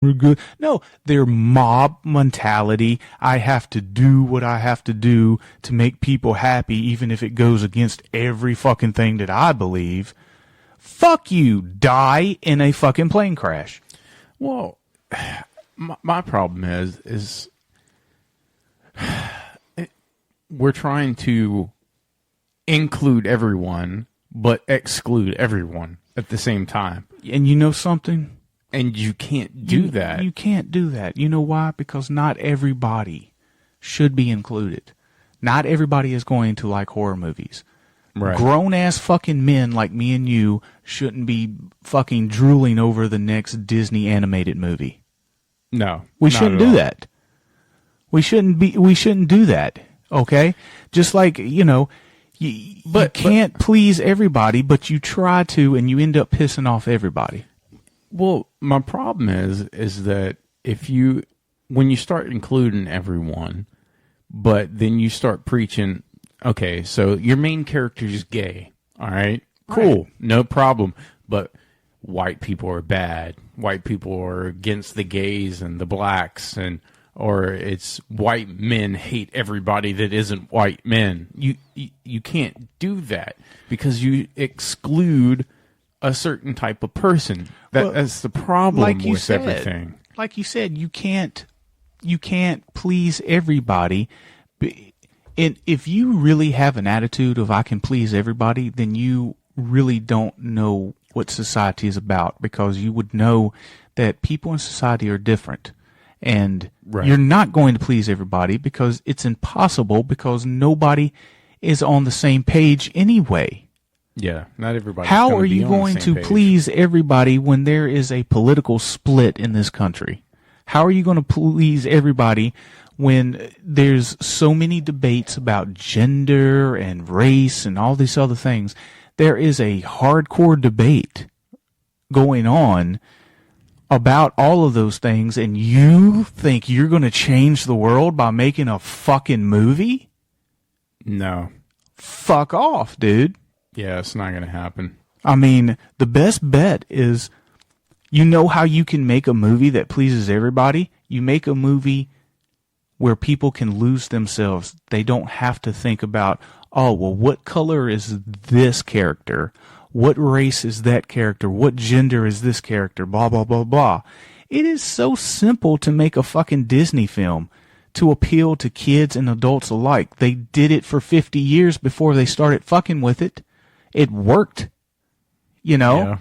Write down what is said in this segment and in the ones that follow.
we're good. No, they're mob mentality. I have to do what I have to do to make people happy, even if it goes against every fucking thing that I believe. Fuck you. Die in a fucking plane crash. Well, my problem is we're trying to include everyone, but exclude everyone at the same time. And you know something? And you can't do that. You can't do that. You know why? Because not everybody should be included. Not everybody is going to like horror movies. Right. Grown-ass fucking men like me and you shouldn't be fucking drooling over the next Disney animated movie. No. We shouldn't do that. We shouldn't do that. Okay? Just like, you can't please everybody, but you try to and you end up pissing off everybody. Well, my problem is that when you start including everyone, but then you start preaching, okay, so your main character is gay, all right? Cool, right. No problem, but white people are bad. White people are against the gays and the blacks, or it's white men hate everybody that isn't white men. You can't do that because you exclude a certain type of person. That's the problem with everything. Like you said, you can't please everybody. If you really have an attitude of I can please everybody, then you really don't know what society is about, because you would know that people in society are different. And You're not going to please everybody because it's impossible, because nobody is on the same page anyway. Yeah, not everybody. How are you going to please everybody when there is a political split in this country? How are you going to please everybody when there's so many debates about gender and race and all these other things? There is a hardcore debate going on about all of those things, and you think you're going to change the world by making a fucking movie? No. Fuck off, dude. Yeah, it's not going to happen. I mean, the best bet is, you know how you can make a movie that pleases everybody? You make a movie where people can lose themselves. They don't have to think about, oh, well, what color is this character? What race is that character? What gender is this character? Blah, blah, blah, blah. It is so simple to make a fucking Disney film to appeal to kids and adults alike. They did it for 50 years before they started fucking with it. It worked, Yeah.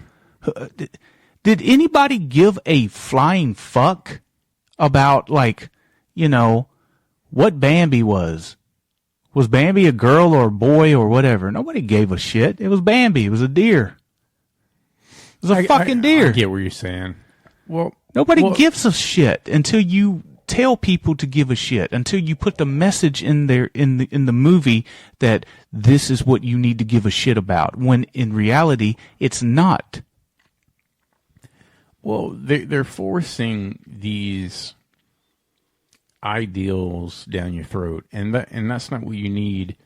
Did anybody give a flying fuck about, what Bambi was? Was Bambi a girl or a boy or whatever? Nobody gave a shit. It was Bambi. It was a deer. It was a fucking deer. I get what you're saying. Well, nobody gives a shit until you tell people to give a shit, until you put the message in there in the movie that this is what you need to give a shit about, when in reality it's not. Well, they're forcing these ideals down your throat, and that's not what you need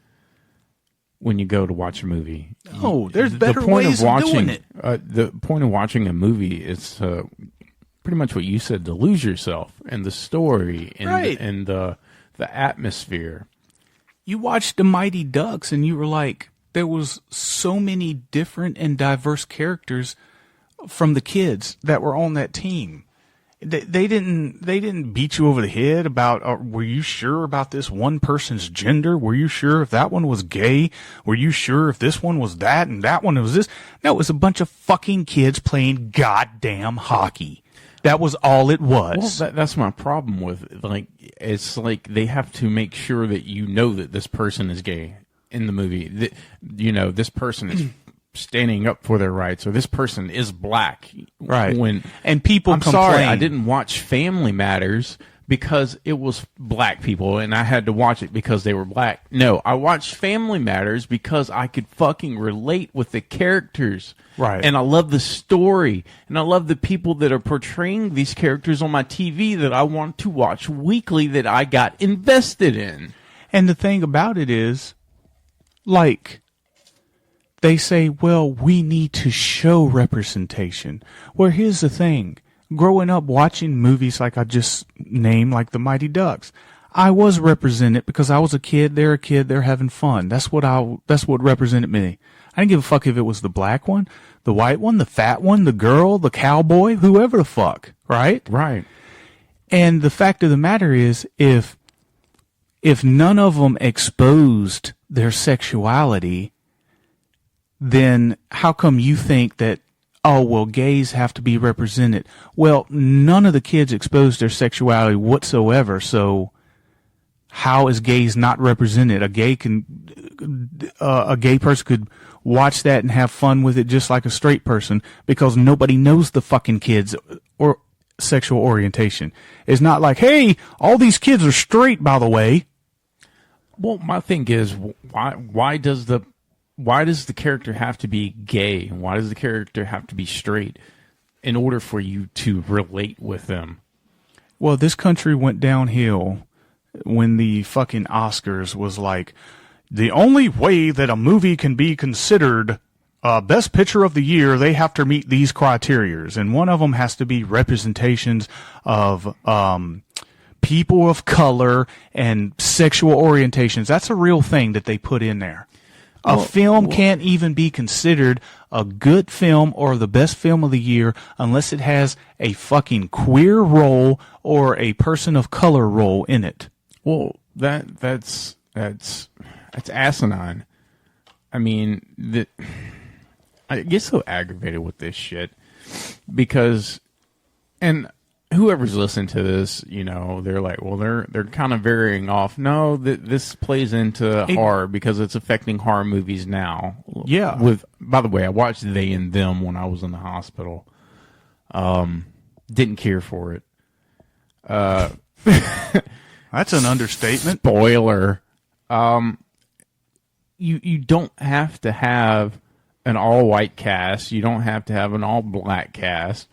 when you go to watch a movie. Oh, there's better ways of doing it. The point of watching a movie is pretty much what you said, to lose yourself in the story and the atmosphere. You watched The Mighty Ducks and you were like, there was so many different and diverse characters from the kids that were on that team. They didn't beat you over the head about, were you sure about this one person's gender? Were you sure if that one was gay? Were you sure if this one was that and that one was this? No, it was a bunch of fucking kids playing goddamn hockey. That was all it was. Well, that's my problem with it. It's like they have to make sure that you know that this person is gay in the movie. That, this person is standing up for their rights, or this person is black. Right. And people complain. Sorry, I didn't watch Family Matters because it was black people and I had to watch it because they were black. No, I watched Family Matters because I could fucking relate with the characters. Right. And I love the story. And I love the people that are portraying these characters on my TV that I want to watch weekly, that I got invested in. And the thing about it is, they say, well, we need to show representation. Well, here's the thing. growing up watching movies like I just named, like The Mighty Ducks, I was represented because I was a kid, they're having fun. That's what represented me. I didn't give a fuck if it was the black one, the white one, the fat one, the girl, the cowboy, whoever the fuck, right? Right. And the fact of the matter is, if none of them exposed their sexuality, then how come you think that, oh, well, gays have to be represented? Well, none of the kids exposed their sexuality whatsoever, so how is gays not represented? A gay person could watch that and have fun with it just like a straight person, because nobody knows the fucking kids or sexual orientation. It's not like, hey, all these kids are straight, by the way. Well, my thing is, why does the character have to be gay? And why does the character have to be straight in order for you to relate with them? Well, this country went downhill when the fucking Oscars was like, the only way that a movie can be considered Best Picture of the Year, they have to meet these criterias. And one of them has to be representations of people of color and sexual orientations. That's a real thing that they put in there. A film can't even be considered a good film or the best film of the year unless it has a fucking queer role or a person of color role in it. Well, that's asinine. I mean, I get so aggravated with this shit because, and whoever's listening to this, you know, they're like, well, they're kind of varying off. No, this plays into horror because it's affecting horror movies now. Yeah. By the way, I watched They and Them when I was in the hospital. Didn't care for it. That's an understatement. Spoiler. You don't have to have an all-white cast. You don't have to have an all-black cast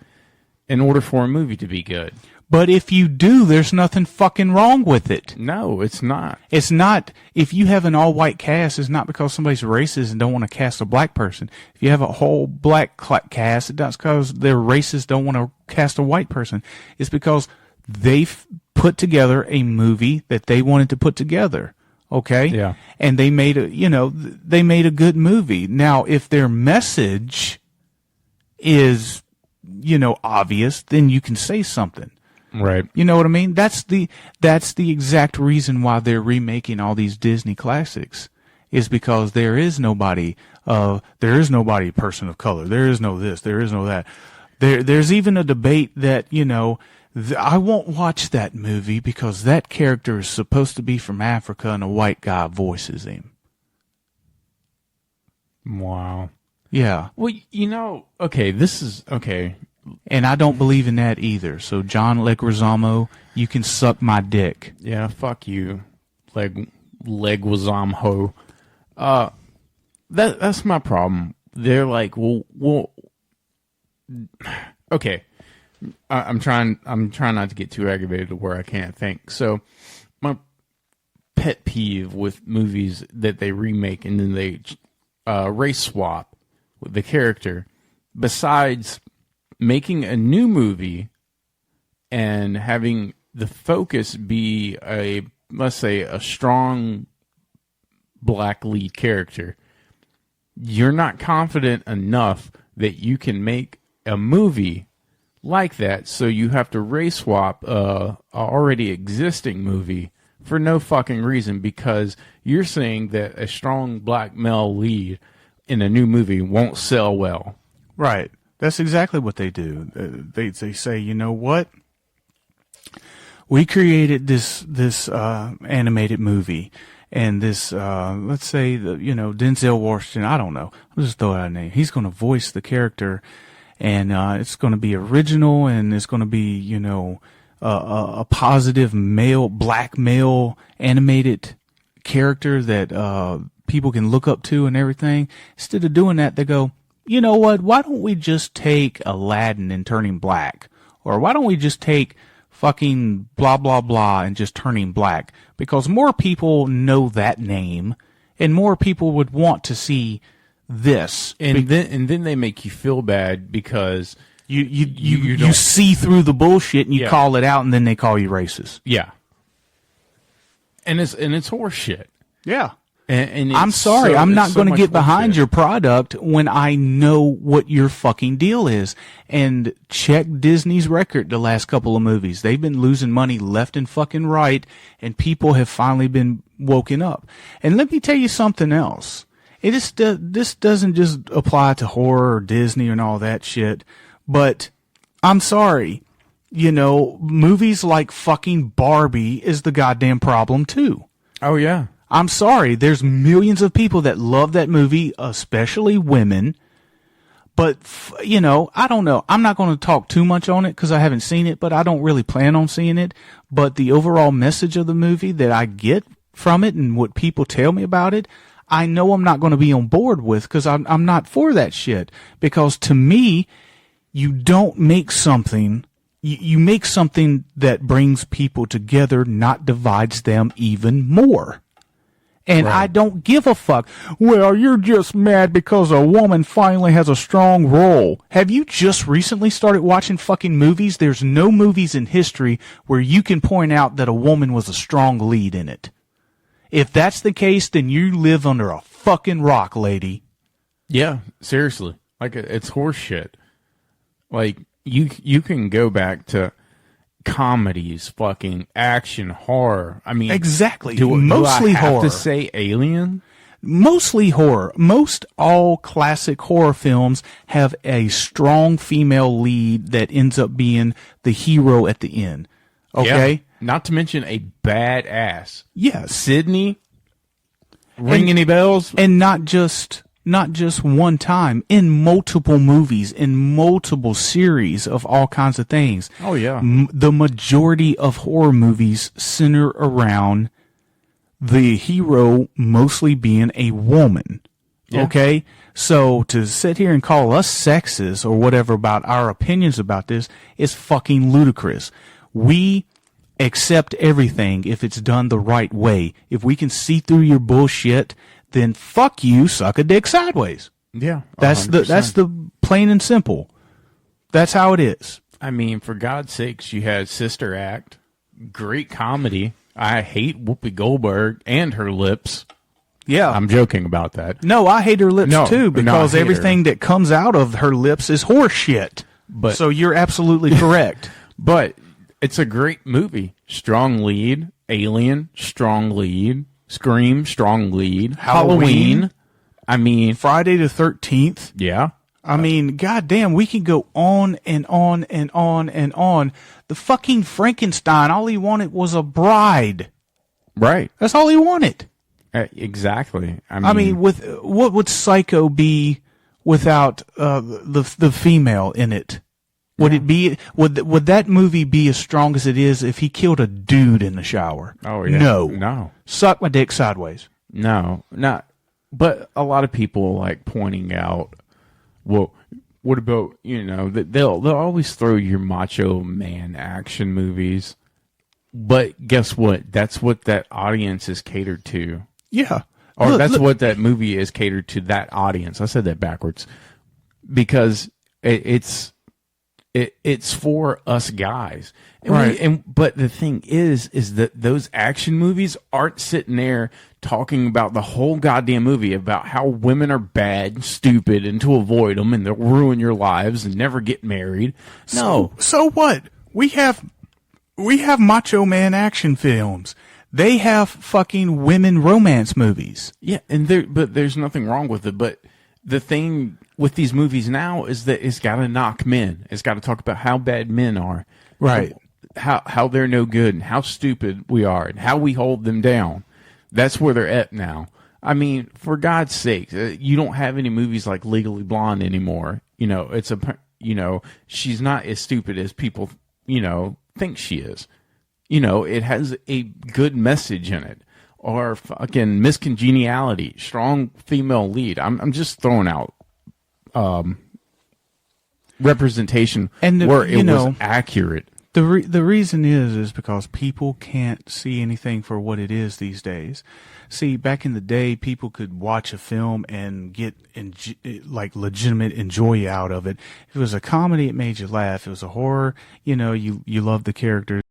in order for a movie to be good. But if you do, there's nothing fucking wrong with it. No, it's not. It's not. If you have an all-white cast, it's not because somebody's racist and don't want to cast a black person. If you have a whole black cast, it's not because they're racist, don't want to cast a white person. It's because they've put together a movie that they wanted to put together. Okay? Yeah. And they made a good movie. Now, if their message is, obvious, then you can say something. Right. You know what I mean? That's the exact reason why they're remaking all these Disney classics, is because there is nobody person of color. There is no this, there is no that. There's even a debate that, I won't watch that movie because that character is supposed to be from Africa and a white guy voices him. Wow. Yeah. Well, okay, this is, okay. And I don't believe in that either. So, John Leguizamo, you can suck my dick. Yeah, fuck you, Leguizamo. That's my problem. They're like, well, okay. I'm trying not to get too aggravated to where I can't think. So, my pet peeve with movies that they remake and then they race swap with the character, besides making a new movie and having the focus be let's say a strong black lead character, you're not confident enough that you can make a movie like that, so you have to race swap a already existing movie for no fucking reason, because you're saying that a strong black male lead in a new movie won't sell well. Right. That's exactly what they do. They say, you know what? We created this animated movie, and this let's say Denzel Washington. I don't know. I'll just throw out a name. He's going to voice the character, and it's going to be original, and it's going to be a positive black male animated character that people can look up to and everything. Instead of doing that, they go, you know what? Why don't we just take Aladdin and turn him black? Or why don't we just take fucking blah, blah, blah and just turn him black? Because more people know that name and more people would want to see this. And then they make you feel bad because You don't- see through the bullshit and you Yeah. call it out, and then they call you racist. Yeah. And it's horse shit. Yeah. And I'm sorry, I'm not going to get behind your. your product when I know what your fucking deal is. And check Disney's record the last couple of movies. They've been losing money left and fucking right, and people have finally been woken up. And let me tell you something else. This doesn't just apply to horror or Disney and all that shit, but I'm sorry. Movies like fucking Barbie is the goddamn problem too. Oh, yeah. I'm sorry, there's millions of people that love that movie, especially women. But, I don't know. I'm not going to talk too much on it because I haven't seen it, but I don't really plan on seeing it. But the overall message of the movie that I get from it and what people tell me about it, I know I'm not going to be on board with because I'm not for that shit. Because to me, you don't make something, you make something that brings people together, not divides them even more. And Right. I don't give a fuck. Well, you're just mad because a woman finally has a strong role. Have you just recently started watching fucking movies? There's no movies in history where you can point out that a woman was a strong lead in it. If that's the case, then you live under a fucking rock, lady. Yeah, seriously. Like, it's horse shit. Like, you can go back to comedies, fucking action, horror. I mean, Exactly. do Mostly I have horror. to say Alien? Mostly horror. Most all classic horror films have a strong female lead that ends up being the hero at the end. Okay? Yeah. Not to mention a badass. Yes. Sydney? Ring any bells? And not just one time, in multiple movies, in multiple series of all kinds of things. Oh, yeah. The majority of horror movies center around the hero mostly being a woman. Yeah. Okay? So to sit here and call us sexist or whatever about our opinions about this is fucking ludicrous. We accept everything if it's done the right way. If we can see through your bullshit, then fuck you, suck a dick sideways. Yeah. That's 100%. the plain and simple. That's how it is. I mean, for God's sakes, you had Sister Act. Great comedy. I hate Whoopi Goldberg and her lips. Yeah. I'm joking about that. No, I hate her lips No, too no, because I hate everything that comes out of her lips is horse shit. But- so you're absolutely correct. But it's a great movie. Strong lead. Alien, strong lead. Scream, strong lead. Halloween. I mean, Friday the 13th. yeah. I mean, goddamn, we can go on and on and on and on. The fucking Frankenstein, all he wanted was a bride. Right. That's all he wanted. Exactly. I mean, with what would Psycho be without the female in it? Would it be would that movie be as strong as it is if he killed a dude in the shower? oh, yeah. No. Suck my dick sideways. No, not. But a lot of people like pointing out, well, what about, they'll always throw your macho man action movies. But guess what? That's what that audience is catered to. Yeah. Or that's what that movie is catered to, that audience. I said that backwards. Because it's for us guys. And Right. but the thing is that those action movies aren't sitting there talking about the whole goddamn movie about how women are bad and stupid and to avoid them and they'll ruin your lives and never get married. No. So what? We have macho man action films. They have fucking women romance movies. Yeah, but there's nothing wrong with it. But the thing with these movies now is that it's got to knock men. It's got to talk about how bad men are. Right. How they're no good and how stupid we are and how we hold them down. That's where they're at now. I mean, for God's sake, you don't have any movies like Legally Blonde anymore. She's not as stupid as people, think she is. It has a good message in it. Or fucking Miscongeniality, strong female lead. I'm just throwing out representation And where it was accurate. The reason is because people can't see anything for what it is these days. See, back in the day, people could watch a film and get like legitimate enjoy out of it. If it was a comedy, it made you laugh. If it was a horror, you loved the characters.